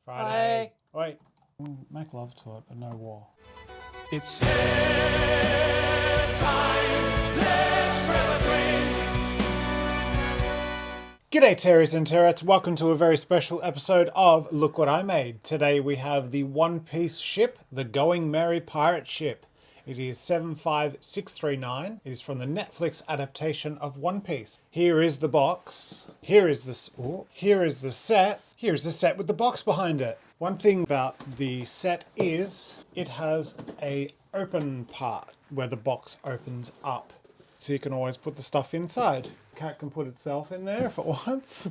Friday. Wait. Make love to it, but no war. It's time. Let's grab a drink. G'day Taeries and Taerettes, welcome to a very special episode of Look What I Made. Today we have the One Piece ship, the Going Merry Pirate Ship. It is 75639. It is from the Netflix adaptation of One Piece. Here is the box. Here is the set. Here is the set with the box behind it. One thing about the set is it has a open part where the box opens up. So you can always put the stuff inside. Cat can put itself in there if it wants.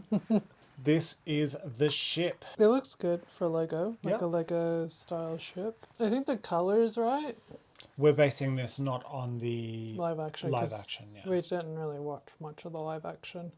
This is the ship. It looks good for Lego, like Yep. a Lego style ship. I think the color's right. We're basing this not on the Live action. live 'cause action, yeah. We didn't really watch much of the live action.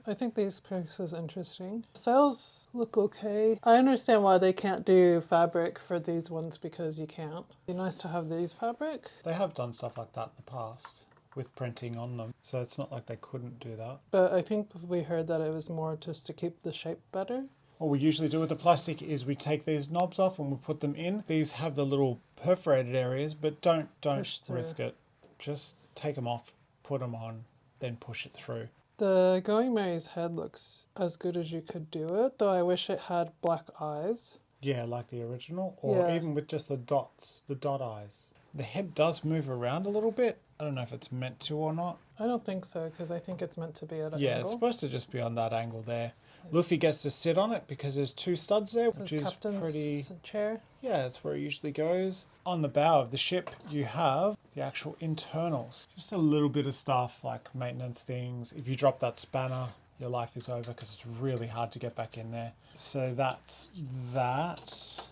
I think these pieces interesting. Sails look okay. I understand why they can't do fabric for these ones because you can't. It'd be nice to have these fabric. They have done stuff like that in the past with printing on them. So it's not like they couldn't do that. But I think we heard that it was more just to keep the shape better. What we usually do with the plastic is we take these knobs off and we put them in. These have the little perforated areas, but don't Push through. risk it. Just take them off, put them on, then push it through. The Going Merry's head looks as good as you could do it, though I wish it had black eyes. Yeah, like the original, or Yeah. even with just the dots, the dot eyes. The head does move around a little bit. I don't know if it's meant to or not. I don't think so, because I think it's meant to be at an Yeah, angle. it's supposed to just be on that angle there. Luffy gets to sit on it because there's two studs there, It which says is captain's pretty... chair. Yeah, that's where it usually goes. On the bow of the ship, you have the actual internals. Just a little bit of stuff like maintenance things. If you drop that spanner, your life is over because it's really hard to get back in there. So that's that.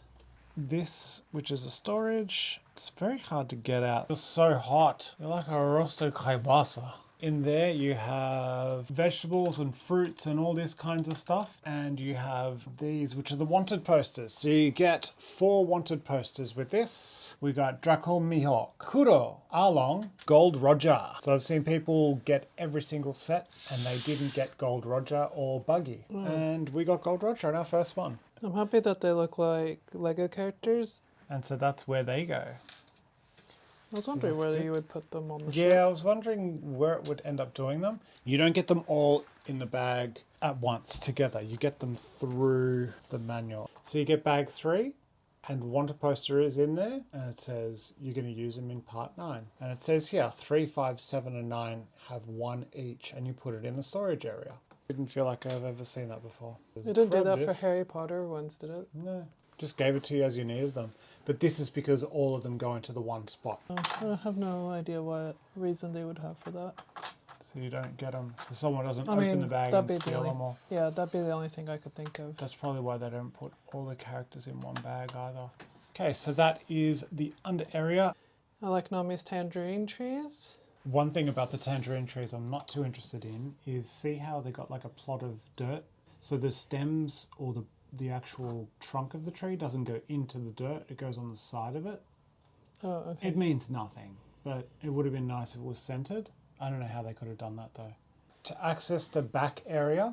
This, which is a storage, it's very hard to get out. It's so hot. You're like a roasted kielbasa. In there you have vegetables and fruits and all this kinds of stuff. And you have these, which are the wanted posters. So you get 4 wanted posters with this. We got Drakul Mihawk, Kuro, Arlong, Gold Roger. So I've seen people get every single set and they didn't get Gold Roger or Buggy. And we got Gold Roger in our first one. I'm happy that they look like Lego characters. And so that's where they go. I was So wondering that's whether good. you would put them on the Yeah, ship. I was wondering where it would end up doing them. You don't get them all in the bag at once together. You get them through the manual. So you get bag 3 and wanted poster is in there and it says you're going to use them in part 9. And it says here 3, 5, 7 and 9 have 1 each and you put it in the storage area. Didn't feel like I've ever seen that before. They didn't do that for this. Harry Potter ones, did it? No, just gave it to you as you needed them. But this is because all of them go into the one spot. I have no idea what reason they would have for that. So you don't get them. So someone doesn't I open mean, the bag that'd and be the steal only- them all. Yeah, that'd be the only thing I could think of. That's probably why they don't put all the characters in one bag either. Okay, so that is the under area. I like Nami's tangerine trees. One thing about the tangerine trees I'm not too interested in is see how they got like a plot of dirt? So the stems or the actual trunk of the tree doesn't go into the dirt, it goes on the side of it. Oh, okay. It means nothing, but it would have been nice if it was centered. I don't know how they could have done that though. To access the back area,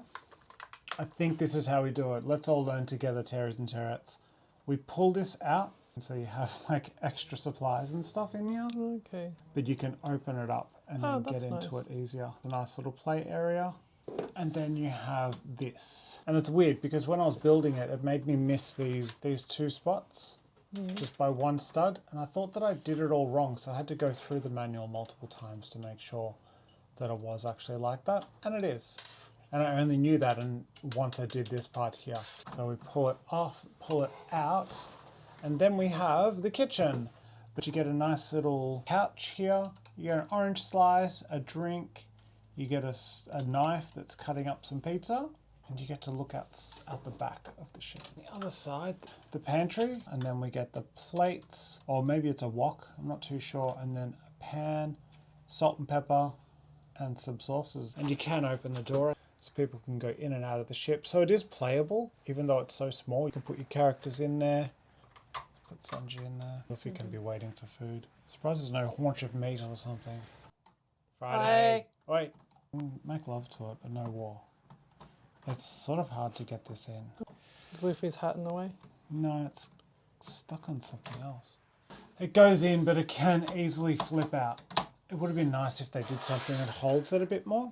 I think this is how we do it. Let's all learn together, Taeries and Taerettes. We pull this out, and so you have like extra supplies and stuff in here, Okay. but you can open it up and Oh, then get that's into nice. it easier. A nice little play area. And then you have this. And it's weird because when I was building it, it made me miss these 2 spots just by 1 stud. And I thought that I did it all wrong. So I had to go through the manual multiple times to make sure that it was actually like that. And it is. And I only knew that once I did this part here. So we pull it off, pull it out, and then we have the kitchen. But you get a nice little couch here. You get an orange slice, a drink. You get a knife that's cutting up some pizza, and you get to look out the back of the ship. On the other side, the pantry, and then we get the plates, or maybe it's a wok, I'm not too sure, and then a pan, salt and pepper, and some sauces. And you can open the door so people can go in and out of the ship. So it is playable, even though it's so small. You can put your characters in there. Let's put Sanji in there. If you can be waiting for food. Surprised there's no haunch of meat or something. Friday. Wait. Make love to it, but no war. It's sort of hard to get this in. Is Luffy's hat in the way? No, it's stuck on something else. It goes in, but it can easily flip out. It would have been nice if they did something that holds it a bit more.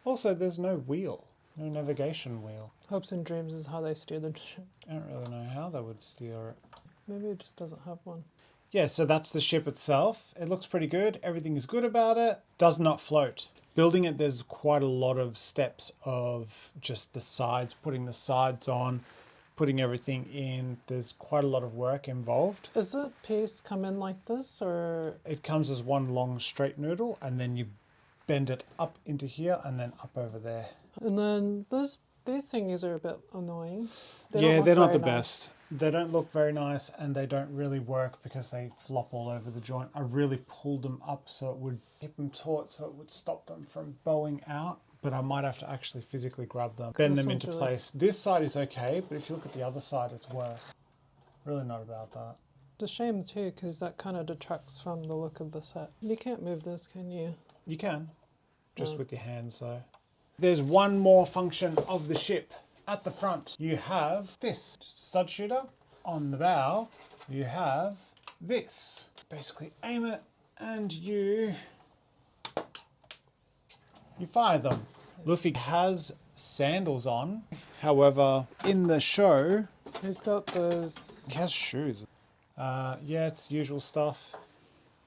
Also, there's no wheel, no navigation wheel. Hopes and dreams is how they steer the ship. I don't really know how they would steer it. Maybe it just doesn't have one. Yeah, so that's the ship itself. It looks pretty good. Everything is good about it. Does not float. Building it, there's quite a lot of steps of just the sides, putting the sides on, putting everything in. There's quite a lot of work involved. Does the piece come in like this, or? It comes as one long straight noodle, and then you bend it up into here and then up over there. And then these thingies are a bit annoying. Yeah, they're not the very nice. best. They don't look very nice, and they don't really work because they flop all over the joint. I really pulled them up so it would keep them taut, so it would stop them from bowing out. But I might have to actually physically grab them, bend This them one's into really- place. This side is okay, but if you look at the other side, it's worse. Really not about that. It's a shame too, because that kind of detracts from the look of the set. You can't move this, can you? You can, just Oh. with your hands though. There's one more function of the ship. At the front, you have this, just a stud shooter. On the bow, you have this. Basically aim it and you fire them. Luffy has sandals on. However, in the show, He's got those. he has shoes. Yeah, it's usual stuff.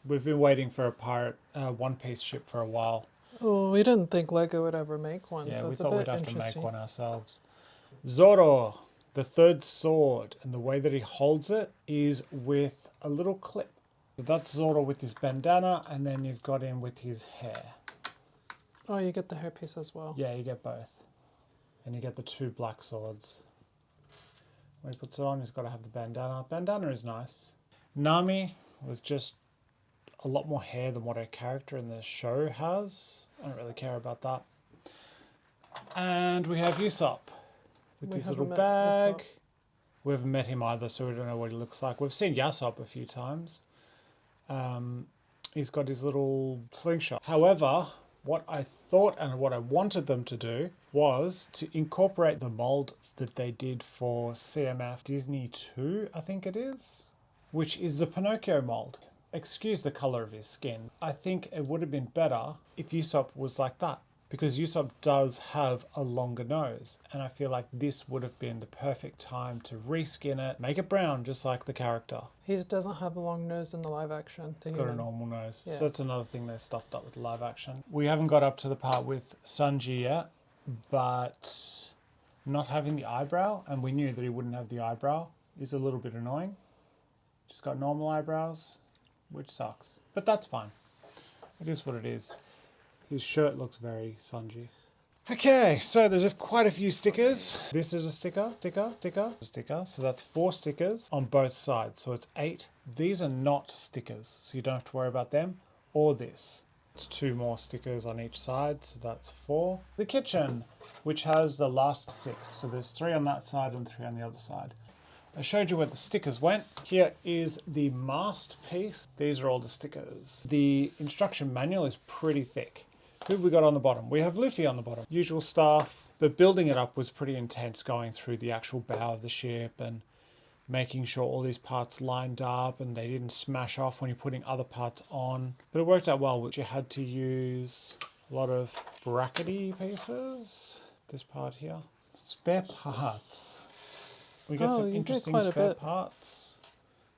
We've been waiting for a pirate One Piece ship for a while. Oh, we didn't think Lego would ever make one, Yeah, so we it's a thought bit we'd have to make interesting. one ourselves. Zoro, the third sword, and the way that he holds it is with a little clip. So that's Zoro with his bandana, and then you've got him with his hair. Oh, you get the hairpiece as well. Yeah, you get both. And you get the two black swords. When he puts it on, he's got to have the bandana. Bandana is nice. Nami with just a lot more hair than what her character in the show has. I don't really care about that. And we have Usopp with We his haven't little met bag. Usopp. We haven't met him either, so we don't know what he looks like. We've seen Yasop a few times. He's got his little slingshot. However, what I thought and what I wanted them to do was to incorporate the mold that they did for CMF Disney 2, I think it is, which is the Pinocchio mold. Excuse the color of his skin. I think it would have been better if Usopp was like that, because Usopp does have a longer nose, and I feel like this would have been the perfect time to reskin it, make it brown just like the character. He doesn't have a long nose in the live action. It's got a normal nose. Yeah. So that's another thing they stuffed up with live action. We haven't got up to the part with Sanji yet, but not having the eyebrow, and we knew that he wouldn't have the eyebrow, is a little bit annoying. Just got normal eyebrows, which sucks. But that's fine. It is what it is. His shirt looks very Sanji. Okay, so there's quite a few stickers. This is a sticker. So that's 4 stickers on both sides. So it's 8. These are not stickers, so you don't have to worry about them or this. It's 2 more stickers on each side, so that's 4. The kitchen, which has the last 6. So there's 3 on that side and 3 on the other side. I showed you where the stickers went. Here is the mast piece. These are all the stickers. The instruction manual is pretty thick. Who have we got on the bottom? We have Luffy on the bottom. Usual stuff, but building it up was pretty intense, going through the actual bow of the ship and making sure all these parts lined up and they didn't smash off when you're putting other parts on. But it worked out well, which you had to use a lot of brackety pieces. This part here. Spare parts. We get Oh, some you did interesting quite a spare bit. parts.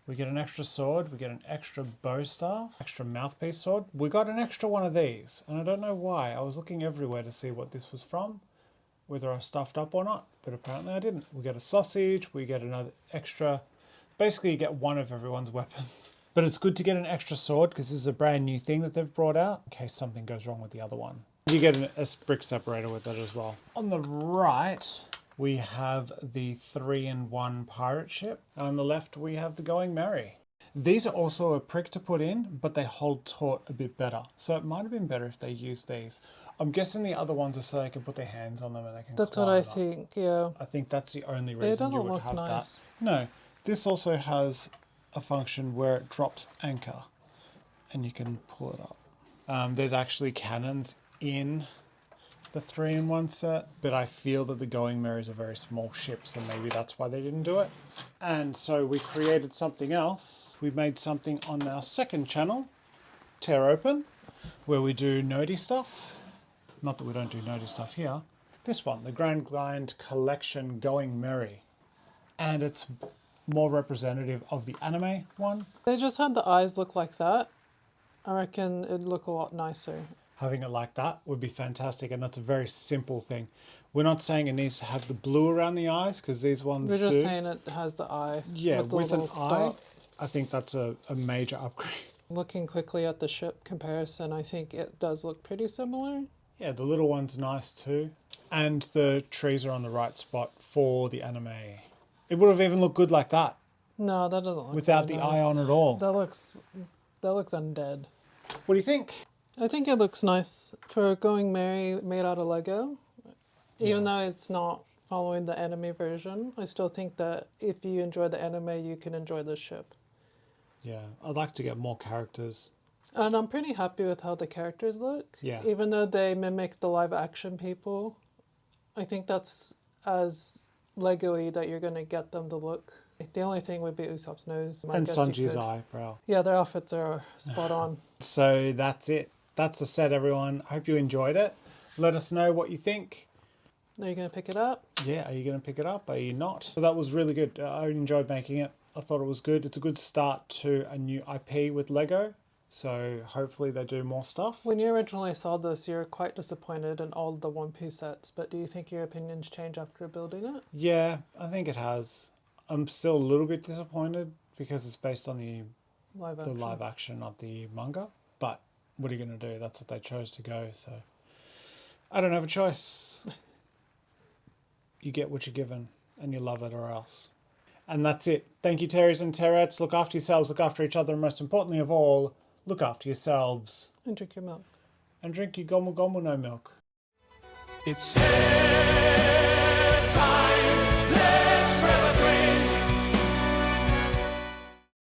We get an extra sword, we get an extra bow staff, extra mouthpiece sword. We got an extra one of these, and I don't know why. I was looking everywhere to see what this was from, whether I stuffed up or not, but apparently I didn't. We get a sausage, we get another extra. Basically, you get one of everyone's weapons. But it's good to get an extra sword, because this is a brand new thing that they've brought out, in case something goes wrong with the other one. You get a brick separator with it as well. On the right, we have the 3-in-1 pirate ship. On the left, we have the Going Merry. These are also a prick to put in, but they hold taut a bit better. So it might have been better if they used these. I'm guessing the other ones are so they can put their hands on them and they can That's climb what I up. think, yeah. I think that's the only It reason you doesn't would look have nice. that. No, this also has a function where it drops anchor and you can pull it up. There's actually cannons in the 3-in-1 set, but I feel that the Going Merry is a very small ship, so maybe that's why they didn't do it. And so we created something else. We made something on our second channel, Tear Open, where we do nerdy stuff. Not that we don't do nerdy stuff here. This one, the Grand Grind Collection Going Merry. And it's more representative of the anime one. They just had the eyes look like that. I reckon it'd look a lot nicer. Having it like that would be fantastic, and that's a very simple thing. We're not saying it needs to have the blue around the eyes, because these ones We're just do. saying it has the eye. Yeah, the with an little eye, dot. I think that's a major upgrade. Looking quickly at the ship comparison, I think it does look pretty similar. Yeah, the little one's nice too. And the trees are on the right spot for the anime. It would have even looked good like that, No, that doesn't look without very the nice. eye on at all. That looks undead. What do you think? I think it looks nice for Going Merry made out of Lego. Even though it's not following the anime version, I still think that if you enjoy the anime, you can enjoy this ship. Yeah, I'd like to get more characters. And I'm pretty happy with how the characters look. Yeah. Even though they mimic the live action people, I think that's as Lego-y that you're going to get them to look. The only thing would be Usopp's nose. I And guess you Sanji's could. eyebrow. Yeah, their outfits are spot on. So that's it. That's the set, everyone. Hope you enjoyed it. Let us know what you think. Are you going to pick it up? Yeah, are you going to pick it up? Are you not? So that was really good. I enjoyed making it. I thought it was good. It's a good start to a new IP with Lego. So hopefully they do more stuff. When you originally saw this, you were quite disappointed in all the One Piece sets, but do you think your opinions change after building it? Yeah, I think it has. I'm still a little bit disappointed because it's based on the live action, not the manga. But what are you going to do? That's what they chose to go. So I don't have a choice. You get what you're given and you love it or else. And that's it. Thank you, Taeries and Taerettes. Look after yourselves, look after each other, and most importantly of all, look after yourselves. And drink your milk. And drink your gomu gomu no milk. It's time.